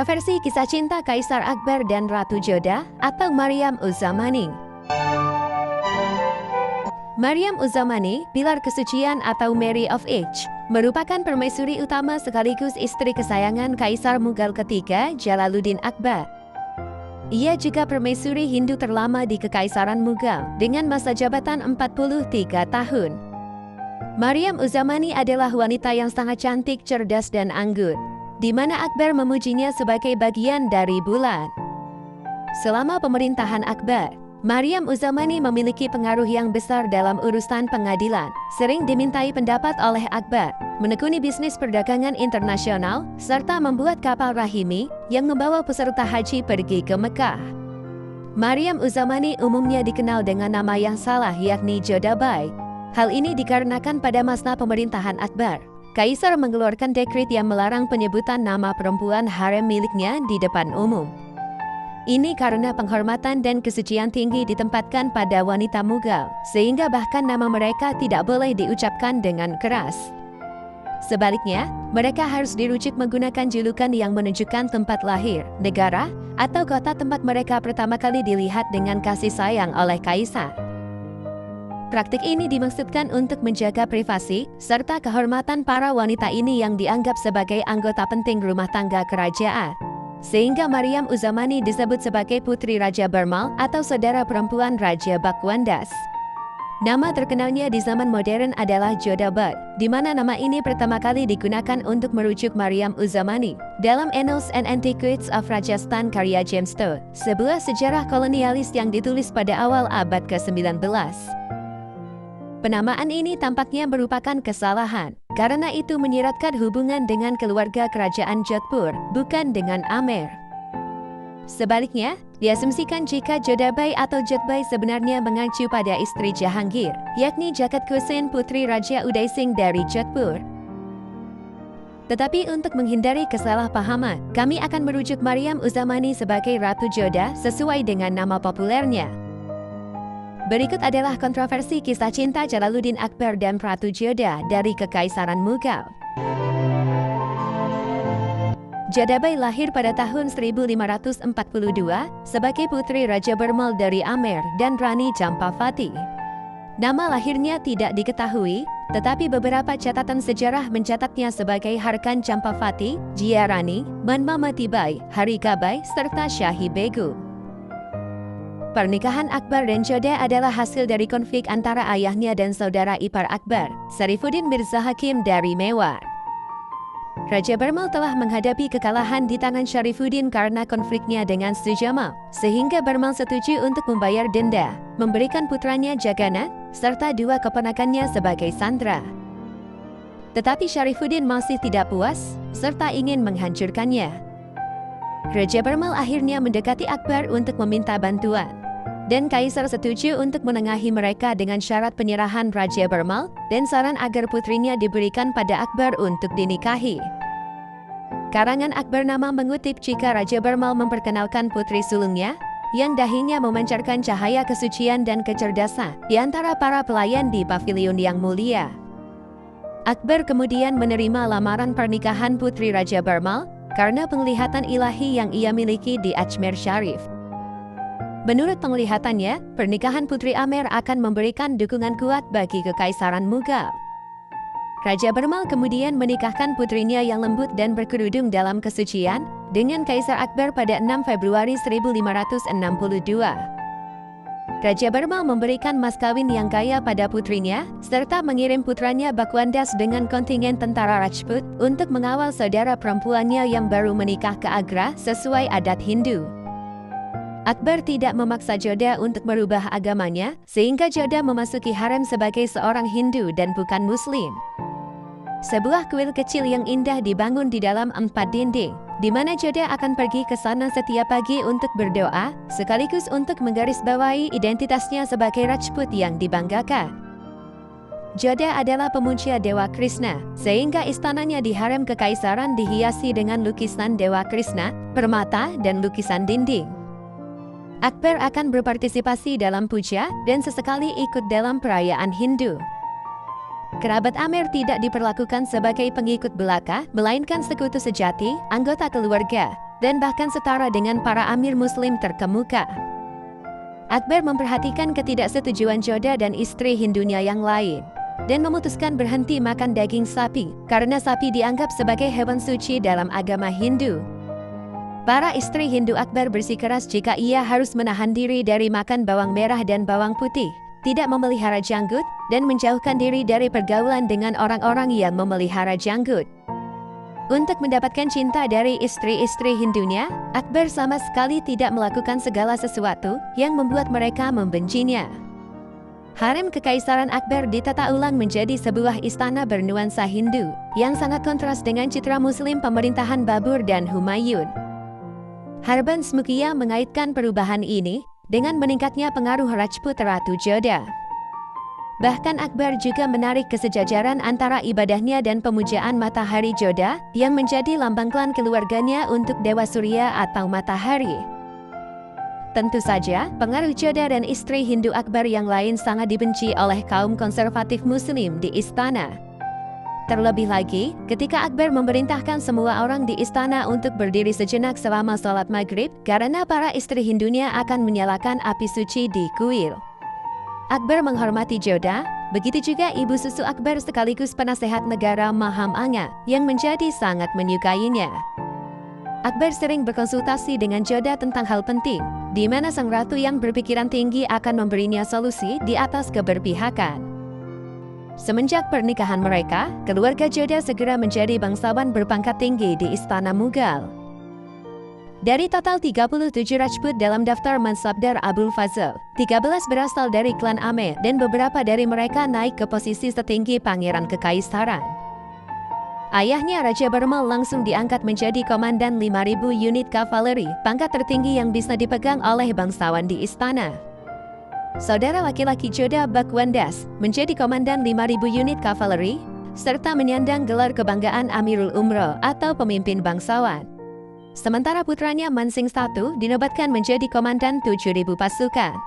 Kontroversi kisah cinta Kaisar Akbar dan Ratu Joda atau Maryam Uz-Zamani. Maryam Uz-Zamani, pilar kesucian atau Mary of Age, merupakan permaisuri utama sekaligus istri kesayangan Kaisar Mughal ketiga Jalaluddin Akbar. Ia juga permaisuri Hindu terlama di Kekaisaran Mughal dengan masa jabatan 43 tahun. Maryam Uz-Zamani adalah wanita yang sangat cantik, cerdas dan anggun, di mana Akbar memujinya sebagai bagian dari bulan. Selama pemerintahan Akbar, Maryam Uz-Zamani memiliki pengaruh yang besar dalam urusan pengadilan, sering dimintai pendapat oleh Akbar, menekuni bisnis perdagangan internasional, serta membuat kapal Rahimi yang membawa peserta haji pergi ke Mekah. Maryam Uz-Zamani umumnya dikenal dengan nama yang salah, yakni Jodabai. Hal ini dikarenakan pada masa pemerintahan Akbar, Kaisar mengeluarkan dekret yang melarang penyebutan nama perempuan harem miliknya di depan umum. Ini karena penghormatan dan kesucian tinggi ditempatkan pada wanita Mughal, sehingga bahkan nama mereka tidak boleh diucapkan dengan keras. Sebaliknya, mereka harus dirujuk menggunakan julukan yang menunjukkan tempat lahir, negara, atau kota tempat mereka pertama kali dilihat dengan kasih sayang oleh Kaisar. Praktik ini dimaksudkan untuk menjaga privasi serta kehormatan para wanita ini yang dianggap sebagai anggota penting rumah tangga kerajaan. Sehingga Maryam Uz-Zamani disebut sebagai Putri Raja Barmal atau saudara perempuan Raja Bakwandas. Nama terkenalnya di zaman modern adalah Jodabai, di mana nama ini pertama kali digunakan untuk merujuk Maryam Uz-Zamani dalam Annals and Antiquities of Rajasthan karya James Todd, sebuah sejarah kolonialis yang ditulis pada awal abad ke-19. Penamaan ini tampaknya merupakan kesalahan, karena itu menyiratkan hubungan dengan keluarga kerajaan Jodhpur, bukan dengan Amer. Sebaliknya, diasumsikan jika Jodabai atau Jodbai sebenarnya mengacu pada istri Jahangir, yakni Jagat Kusen Putri Raja Uday Singh dari Jodhpur. Tetapi untuk menghindari kesalahpahaman, kami akan merujuk Maryam Uz-Zamani sebagai Ratu Joda sesuai dengan nama populernya. Berikut adalah kontroversi kisah cinta Jalaluddin Akbar dan Ratu Joda dari Kekaisaran Mughal. Jodabai lahir pada tahun 1542 sebagai putri Raja Barmal dari Amer dan Rani Champavati. Nama lahirnya tidak diketahui, tetapi beberapa catatan sejarah mencatatnya sebagai Harkan Champavati, Jia Rani, Manmamati Bai, Harikabai, serta Shahi Begu. Pernikahan Akbar dan Joda adalah hasil dari konflik antara ayahnya dan saudara ipar Akbar, Sarifuddin Mirza Hakim dari Mewar. Raja Barmal telah menghadapi kekalahan di tangan Sarifuddin karena konfliknya dengan Sujamal, sehingga Barmal setuju untuk membayar denda, memberikan putranya Jagana, serta dua keponakannya sebagai sandera. Tetapi Sarifuddin masih tidak puas, serta ingin menghancurkannya. Raja Barmal akhirnya mendekati Akbar untuk meminta bantuan, dan Kaisar setuju untuk menengahi mereka dengan syarat penyerahan Raja Barmal dan saran agar putrinya diberikan pada Akbar untuk dinikahi. Karangan Akbar Nama mengutip jika Raja Barmal memperkenalkan putri sulungnya, yang dahinya memancarkan cahaya kesucian dan kecerdasan di antara para pelayan di pavilion yang mulia. Akbar kemudian menerima lamaran pernikahan putri Raja Barmal karena penglihatan ilahi yang ia miliki di Ajmer Sharif. Menurut penglihatannya, pernikahan Putri Amer akan memberikan dukungan kuat bagi Kekaisaran Mughal. Raja Barmal kemudian menikahkan putrinya yang lembut dan berkerudung dalam kesucian dengan Kaisar Akbar pada 6 Februari 1562. Raja Barmal memberikan mas kawin yang kaya pada putrinya, serta mengirim putranya Bakwandas dengan kontingen tentara Rajput untuk mengawal saudara perempuannya yang baru menikah ke Agra sesuai adat Hindu. Akbar tidak memaksa Joda untuk merubah agamanya, sehingga Joda memasuki harem sebagai seorang Hindu dan bukan Muslim. Sebuah kuil kecil yang indah dibangun di dalam 4 dinding, di mana Joda akan pergi ke sana setiap pagi untuk berdoa, sekaligus untuk menggarisbawahi identitasnya sebagai Rajput yang dibanggakan. Joda adalah pemuja Dewa Krishna, sehingga istananya di harem kekaisaran dihiasi dengan lukisan Dewa Krishna, permata, dan lukisan dinding. Akbar akan berpartisipasi dalam puja dan sesekali ikut dalam perayaan Hindu. Kerabat Amer tidak diperlakukan sebagai pengikut belaka, melainkan sekutu sejati, anggota keluarga. dan bahkan setara dengan para amir muslim terkemuka. Akbar memperhatikan ketidaksetujuan Jodha dan istri Hindunya yang lain, dan memutuskan berhenti makan daging sapi, karena sapi dianggap sebagai hewan suci dalam agama Hindu. Para istri Hindu Akbar bersikeras jika ia harus menahan diri dari makan bawang merah dan bawang putih, tidak memelihara janggut, dan menjauhkan diri dari pergaulan dengan orang-orang yang memelihara janggut. Untuk mendapatkan cinta dari istri-istri Hindunya, Akbar sama sekali tidak melakukan segala sesuatu yang membuat mereka membencinya. Harem Kekaisaran Akbar ditata ulang menjadi sebuah istana bernuansa Hindu, yang sangat kontras dengan citra Muslim pemerintahan Babur dan Humayun. Harbans Mukhya mengaitkan perubahan ini dengan meningkatnya pengaruh Rajput Ratu Jodha. Bahkan Akbar juga menarik kesejajaran antara ibadahnya dan pemujaan matahari Jodha yang menjadi lambang klan keluarganya untuk Dewa Surya atau matahari. Tentu saja, pengaruh Jodha dan istri Hindu Akbar yang lain sangat dibenci oleh kaum konservatif Muslim di istana. Terlebih lagi, ketika Akbar memerintahkan semua orang di istana untuk berdiri sejenak selama sholat maghrib karena para istri Hindunya akan menyalakan api suci di kuil. Akbar menghormati Jodha, begitu juga ibu susu Akbar sekaligus penasehat negara Maham Anga yang menjadi sangat menyukainya. Akbar sering berkonsultasi dengan Jodha tentang hal penting, di mana sang ratu yang berpikiran tinggi akan memberinya solusi di atas keberpihakan. Semenjak pernikahan mereka, keluarga Jodha segera menjadi bangsawan berpangkat tinggi di Istana Mughal. Dari total 37 Rajput dalam daftar Mansabdar Abul Fazl, 13 berasal dari klan Ame dan beberapa dari mereka naik ke posisi setinggi Pangeran Kekaisaran. Ayahnya Raja Barmal langsung diangkat menjadi komandan 5.000 unit kavaleri, pangkat tertinggi yang bisa dipegang oleh bangsawan di istana. Saudara laki-laki Jodha Bakwandas menjadi komandan 5.000 unit kavaleri, serta menyandang gelar kebanggaan Amirul Umro atau pemimpin bangsawan. Sementara putranya Mansingh I dinobatkan menjadi komandan 7.000 pasukan.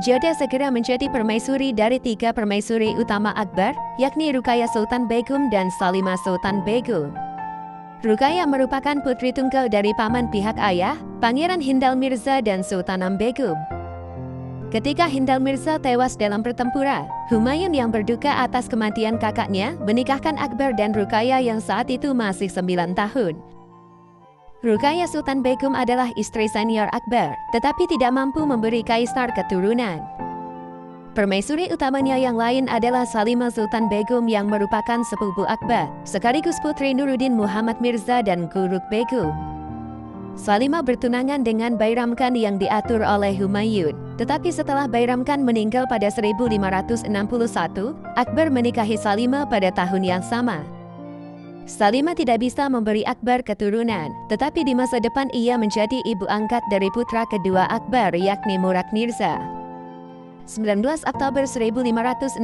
Jodha segera menjadi permaisuri dari 3 permaisuri utama Akbar, yakni Ruqayyah Sultan Begum dan Salimah Sultan Begum. Ruqayyah merupakan putri tunggal dari paman pihak ayah, Pangeran Hindal Mirza dan Sultanam Begum. Ketika Hindal Mirza tewas dalam pertempuran, Humayun yang berduka atas kematian kakaknya menikahkan Akbar dan Ruqayyah yang saat itu masih 9 tahun. Ruqayyah Sultan Begum adalah istri senior Akbar, tetapi tidak mampu memberi kaisar keturunan. Permaisuri utamanya yang lain adalah Salimah Sultan Begum yang merupakan sepupu Akbar, sekaligus putri Nuruddin Muhammad Mirza dan Guruk Begum. Salimah bertunangan dengan Bairam Khan yang diatur oleh Humayun, tetapi setelah Bairam Khan meninggal pada 1561, Akbar menikahi Salimah pada tahun yang sama. Salimah tidak bisa memberi Akbar keturunan, tetapi di masa depan ia menjadi ibu angkat dari putra kedua Akbar yakni Murad Mirza. 19 Oktober 1564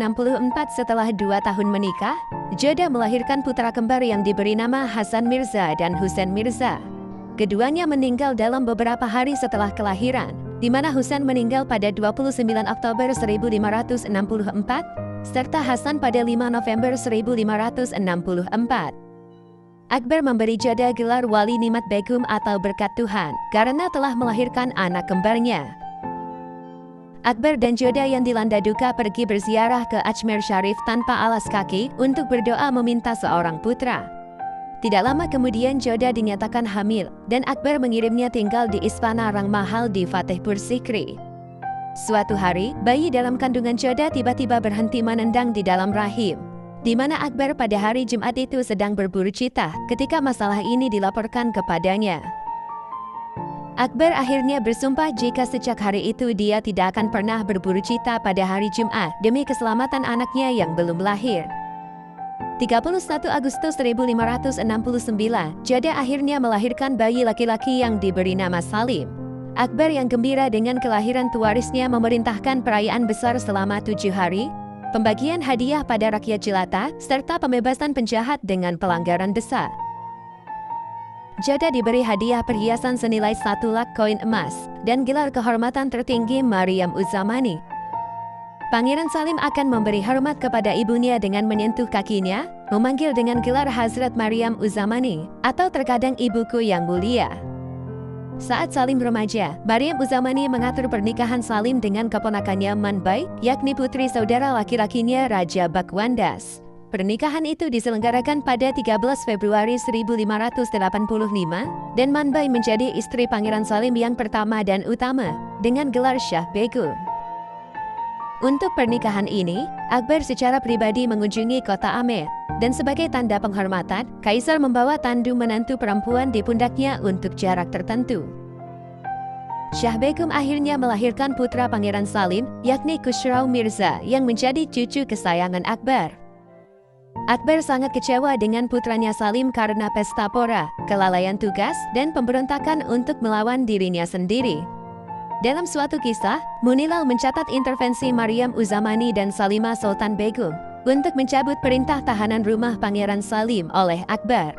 setelah 2 tahun menikah, Jodha melahirkan putra kembar yang diberi nama Hasan Mirza dan Husain Mirza. Keduanya meninggal dalam beberapa hari setelah kelahiran, di mana Husain meninggal pada 29 Oktober 1564, serta Hasan pada 5 November 1564. Akbar memberi Jodha gelar Wali Nimat Begum atau berkat Tuhan karena telah melahirkan anak kembarnya. Akbar dan Jodha yang dilanda duka pergi berziarah ke Ajmer Sharif tanpa alas kaki untuk berdoa meminta seorang putra. Tidak lama kemudian Jodha dinyatakan hamil dan Akbar mengirimnya tinggal di Istana Rang Mahal di Fatehpur Sikri. Suatu hari, bayi dalam kandungan Jodha tiba-tiba berhenti menendang di dalam rahim, di mana Akbar pada hari Jumat itu sedang berburu cita ketika masalah ini dilaporkan kepadanya. Akbar akhirnya bersumpah jika sejak hari itu dia tidak akan pernah berburu cita pada hari Jumat demi keselamatan anaknya yang belum lahir. 31 Agustus 1569, Jodha akhirnya melahirkan bayi laki-laki yang diberi nama Salim. Akbar yang gembira dengan kelahiran pewarisnya memerintahkan perayaan besar selama 7 hari, pembagian hadiah pada rakyat jelata, serta pembebasan penjahat dengan pelanggaran besar. Jodha diberi hadiah perhiasan senilai 1 lak koin emas dan gelar kehormatan tertinggi Mariam Uzzamani. Pangeran Salim akan memberi hormat kepada ibunya dengan menyentuh kakinya, memanggil dengan gelar Hazrat Maryam Uzamani, atau terkadang ibuku yang mulia. Saat Salim remaja, Maryam Uzamani mengatur pernikahan Salim dengan keponakannya Manbai, yakni putri saudara laki-lakinya Raja Bakwandas. Pernikahan itu diselenggarakan pada 13 Februari 1585, dan Manbai menjadi istri Pangeran Salim yang pertama dan utama, dengan gelar Shah Begum. Untuk pernikahan ini, Akbar secara pribadi mengunjungi kota Amer, dan sebagai tanda penghormatan, Kaisar membawa tandu menantu perempuan di pundaknya untuk jarak tertentu. Shah Begum akhirnya melahirkan putra Pangeran Salim, yakni Khusrau Mirza, yang menjadi cucu kesayangan Akbar. Akbar sangat kecewa dengan putranya Salim karena pesta pora, kelalaian tugas, dan pemberontakan untuk melawan dirinya sendiri. Dalam suatu kisah, Munilal mencatat intervensi Maryam Uzamani dan Salimah Sultan Begum untuk mencabut perintah tahanan rumah Pangeran Salim oleh Akbar.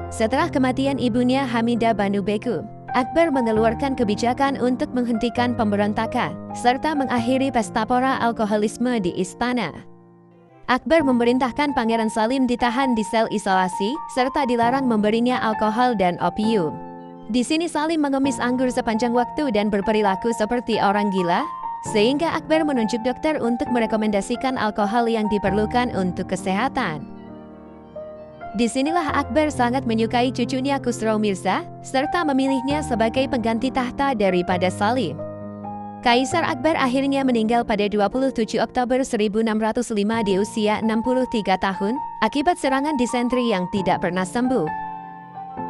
Setelah kematian ibunya Hamidah Banu Begum, Akbar mengeluarkan kebijakan untuk menghentikan pemberontakan serta mengakhiri pesta pora alkoholisme di istana. Akbar memerintahkan Pangeran Salim ditahan di sel isolasi serta dilarang memberinya alkohol dan opium. Di sini Salim mengemis anggur sepanjang waktu dan berperilaku seperti orang gila, sehingga Akbar menunjuk dokter untuk merekomendasikan alkohol yang diperlukan untuk kesehatan. Disinilah Akbar sangat menyukai cucunya Khusrau Mirza, serta memilihnya sebagai pengganti tahta daripada Salim. Kaisar Akbar akhirnya meninggal pada 27 Oktober 1605 di usia 63 tahun, akibat serangan disentri yang tidak pernah sembuh.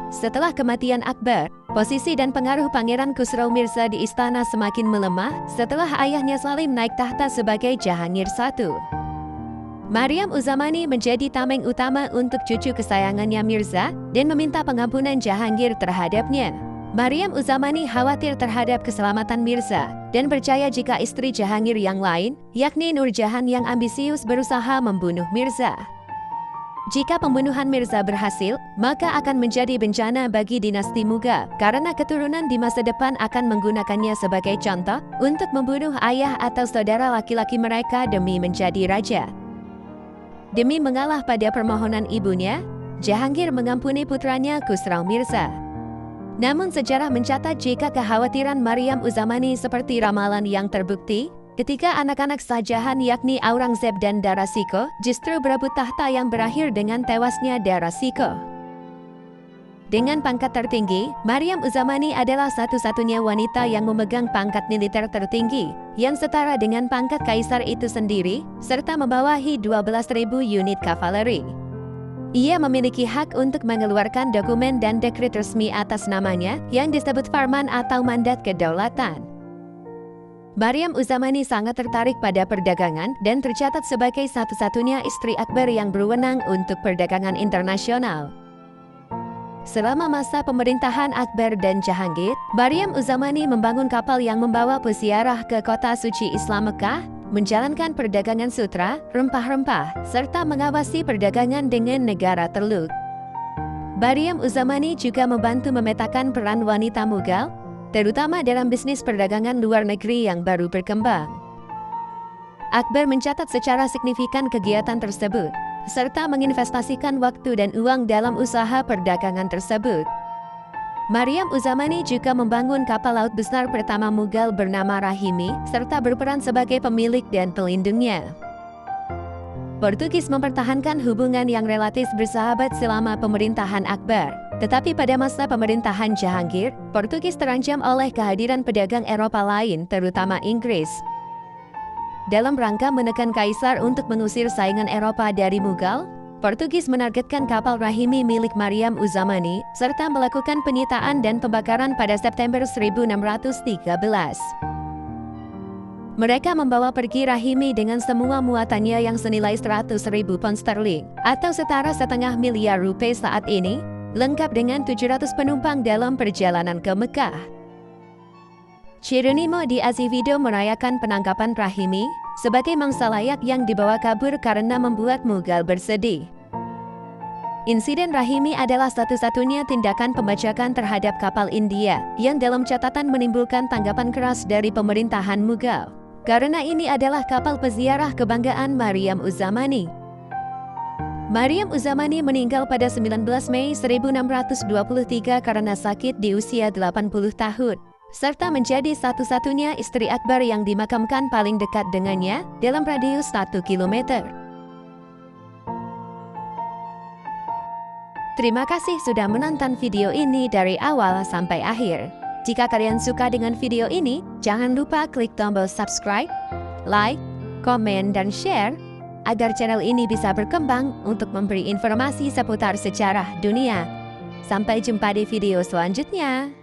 Setelah kematian Akbar, posisi dan pengaruh Pangeran Khusrau Mirza di istana semakin melemah setelah ayahnya Salim naik tahta sebagai Jahangir I. Maryam Uzamani menjadi tameng utama untuk cucu kesayangannya Mirza dan meminta pengampunan Jahangir terhadapnya. Maryam Uzamani khawatir terhadap keselamatan Mirza dan percaya jika istri Jahangir yang lain, yakni Nur Jahan yang ambisius, berusaha membunuh Mirza. Jika pembunuhan Mirza berhasil, maka akan menjadi bencana bagi dinasti Mughal karena keturunan di masa depan akan menggunakannya sebagai contoh untuk membunuh ayah atau saudara laki-laki mereka demi menjadi raja. Demi mengalah pada permohonan ibunya, Jahangir mengampuni putranya Khusrau Mirza. Namun sejarah mencatat jika kekhawatiran Maryam Uzamani seperti ramalan yang terbukti, ketika anak-anak Shah Jahan yakni Aurangzeb dan Dara Shikoh justru berebut tahta yang berakhir dengan tewasnya Dara Shikoh. Dengan pangkat tertinggi, Maryam Uzamani adalah satu-satunya wanita yang memegang pangkat militer tertinggi, yang setara dengan pangkat kaisar itu sendiri, serta membawahi 12.000 unit kavaleri. Ia memiliki hak untuk mengeluarkan dokumen dan dekret resmi atas namanya yang disebut farman atau mandat kedaulatan. Maryam Uzamani sangat tertarik pada perdagangan dan tercatat sebagai satu-satunya istri Akbar yang berwenang untuk perdagangan internasional. Selama masa pemerintahan Akbar dan Jahangir, Maryam Uzamani membangun kapal yang membawa peziarah ke kota suci Islam Mekah, menjalankan perdagangan sutra, rempah-rempah, serta mengawasi perdagangan dengan negara Teluk. Maryam Uzamani juga membantu memetakan peran wanita Mughal, terutama dalam bisnis perdagangan luar negeri yang baru berkembang. Akbar mencatat secara signifikan kegiatan tersebut, serta menginvestasikan waktu dan uang dalam usaha perdagangan tersebut. Maryam Uzamani juga membangun kapal laut besar pertama Mughal bernama Rahimi, serta berperan sebagai pemilik dan pelindungnya. Portugis mempertahankan hubungan yang relatif bersahabat selama pemerintahan Akbar. Tetapi pada masa pemerintahan Jahangir, Portugis terancam oleh kehadiran pedagang Eropa lain, terutama Inggris. Dalam rangka menekan kaisar untuk mengusir saingan Eropa dari Mughal, Portugis menargetkan kapal Rahimi milik Maryam Uzamani, serta melakukan penyitaan dan pembakaran pada September 1613. Mereka membawa pergi Rahimi dengan semua muatannya yang senilai 100.000 pound sterling, atau setara setengah miliar rupiah saat ini, lengkap dengan 700 penumpang dalam perjalanan ke Mekah. Geronimo di Azevedo merayakan penangkapan Rahimi sebagai mangsa layak yang dibawa kabur karena membuat Mughal bersedih. Insiden Rahimi adalah satu-satunya tindakan pembajakan terhadap kapal India yang dalam catatan menimbulkan tanggapan keras dari pemerintahan Mughal. karena ini adalah kapal peziarah kebanggaan Maryam Uz-Zamani. Maryam Uz-Zamani meninggal pada 19 Mei 1623 karena sakit di usia 80 tahun, serta menjadi satu-satunya istri Akbar yang dimakamkan paling dekat dengannya dalam radius 1 km. Terima kasih sudah menonton video ini dari awal sampai akhir. Jika kalian suka dengan video ini, jangan lupa klik tombol subscribe, like, komen, dan share agar channel ini bisa berkembang untuk memberi informasi seputar sejarah dunia. Sampai jumpa di video selanjutnya.